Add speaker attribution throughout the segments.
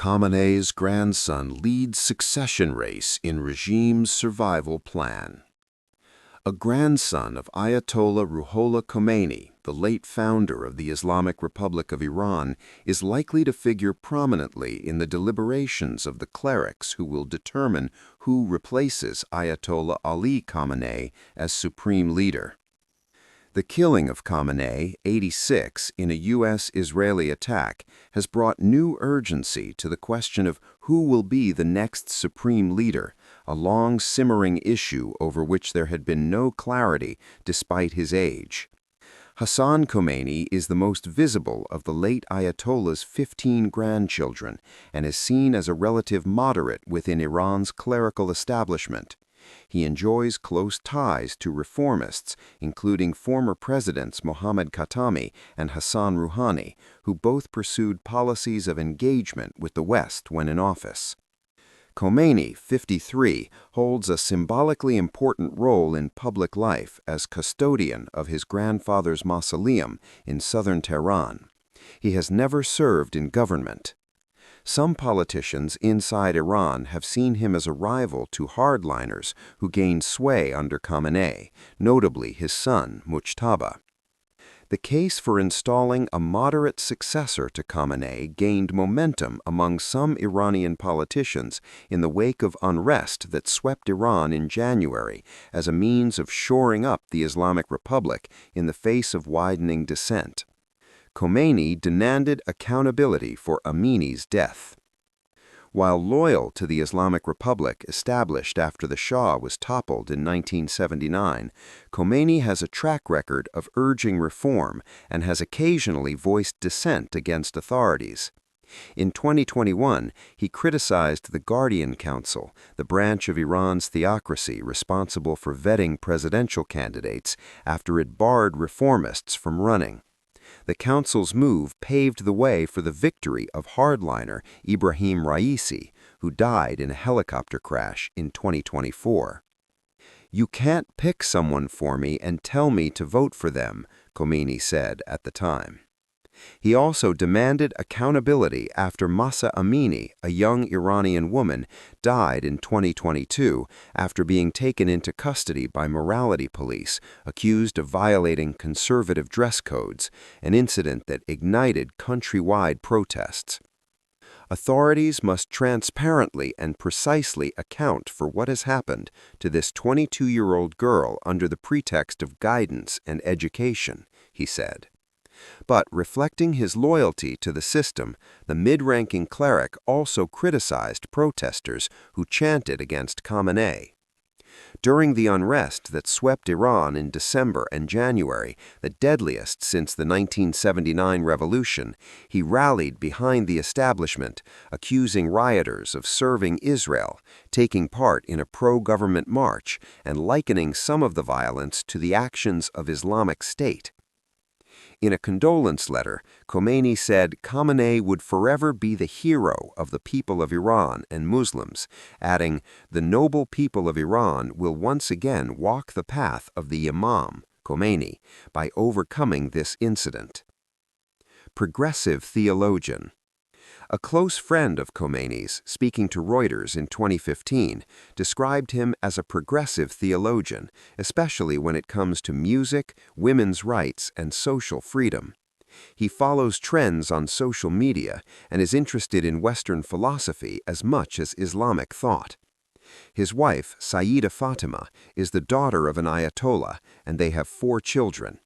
Speaker 1: Khamenei's grandson leads succession race in regime's survival plan. A grandson of Ayatollah Ruhollah Khomeini, the late founder of the Islamic Republic of Iran, is likely to figure prominently in the deliberations of the clerics who will determine who replaces Ayatollah Ali Khamenei as supreme leader. The killing of Khamenei, 86, in a U.S. Israeli attack has brought new urgency to the question of who will be the next supreme leader, a long-simmering issue over which there had been no clarity despite his age. Hassan Khomeini is the most visible of the late Ayatollah's 15 grandchildren and is seen as a relative moderate within Iran's clerical establishment. He enjoys close ties to reformists, including former presidents Mohammad Khatami and Hassan Rouhani, who both pursued policies of engagement with the West when in office. Khomeini, 53, holds a symbolically important role in public life as custodian of his grandfather's mausoleum in southern Tehran. He has never served in government. Some politicians inside Iran have seen him as a rival to hardliners who gained sway under Khamenei, notably his son, Mujtaba. The case for installing a moderate successor to Khamenei gained momentum among some Iranian politicians in the wake of unrest that swept Iran in January as a means of shoring up the Islamic Republic in the face of widening dissent. Khomeini demanded accountability for Amini's death. While loyal to the Islamic Republic established after the Shah was toppled in 1979, Khomeini has a track record of urging reform and has occasionally voiced dissent against authorities. In 2021, he criticized the Guardian Council, the branch of Iran's theocracy responsible for vetting presidential candidates, after it barred reformists from running. The council's move paved the way for the victory of hardliner Ibrahim Raisi, who died in a helicopter crash in 2024. "You can't pick someone for me and tell me to vote for them," Khomeini said at the time. He also demanded accountability after Mahsa Amini, a young Iranian woman, died in 2022 after being taken into custody by morality police, accused of violating conservative dress codes, an incident that ignited countrywide protests. Authorities must transparently and precisely account for what has happened to this 22-year-old girl under the pretext of guidance and education, he said. But reflecting his loyalty to the system, the mid-ranking cleric also criticized protesters who chanted against Khamenei. During the unrest that swept Iran in December and January, the deadliest since the 1979 revolution, he rallied behind the establishment, accusing rioters of serving Israel, taking part in a pro-government march, and likening some of the violence to the actions of Islamic State. In a condolence letter, Khomeini said Khamenei would forever be the hero of the people of Iran and Muslims, adding, "The noble people of Iran will once again walk the path of the Imam, Khomeini, by overcoming this incident." Progressive theologian. A close friend of Khomeini's, speaking to Reuters in 2015, described him as a progressive theologian, especially when it comes to music, women's rights, and social freedom. He follows trends on social media and is interested in Western philosophy as much as Islamic thought. His wife, Sayyida Fatima, is the daughter of an Ayatollah, and they have 4 children.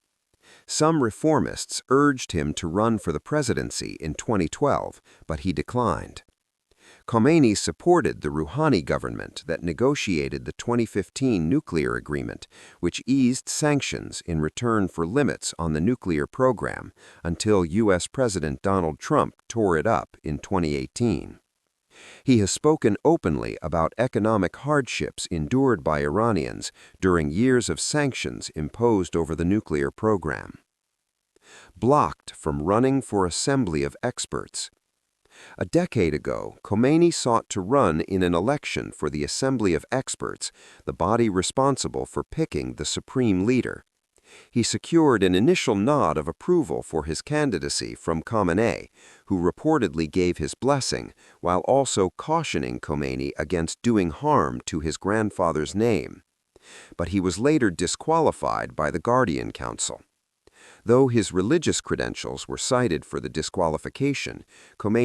Speaker 1: Some reformists urged him to run for the presidency in 2012, but he declined. Khomeini supported the Rouhani government that negotiated the 2015 nuclear agreement, which eased sanctions in return for limits on the nuclear program, until U.S. President Donald Trump tore it up in 2018. He has spoken openly about economic hardships endured by Iranians during years of sanctions imposed over the nuclear program. Blocked from running for Assembly of Experts. A decade ago, Khomeini sought to run in an election for the Assembly of Experts, the body responsible for picking the supreme leader. He secured an initial nod of approval for his candidacy from Khamenei, who reportedly gave his blessing, while also cautioning Khomeini against doing harm to his grandfather's name. But he was later disqualified by the Guardian Council. Though his religious credentials were cited for the disqualification, Khomeini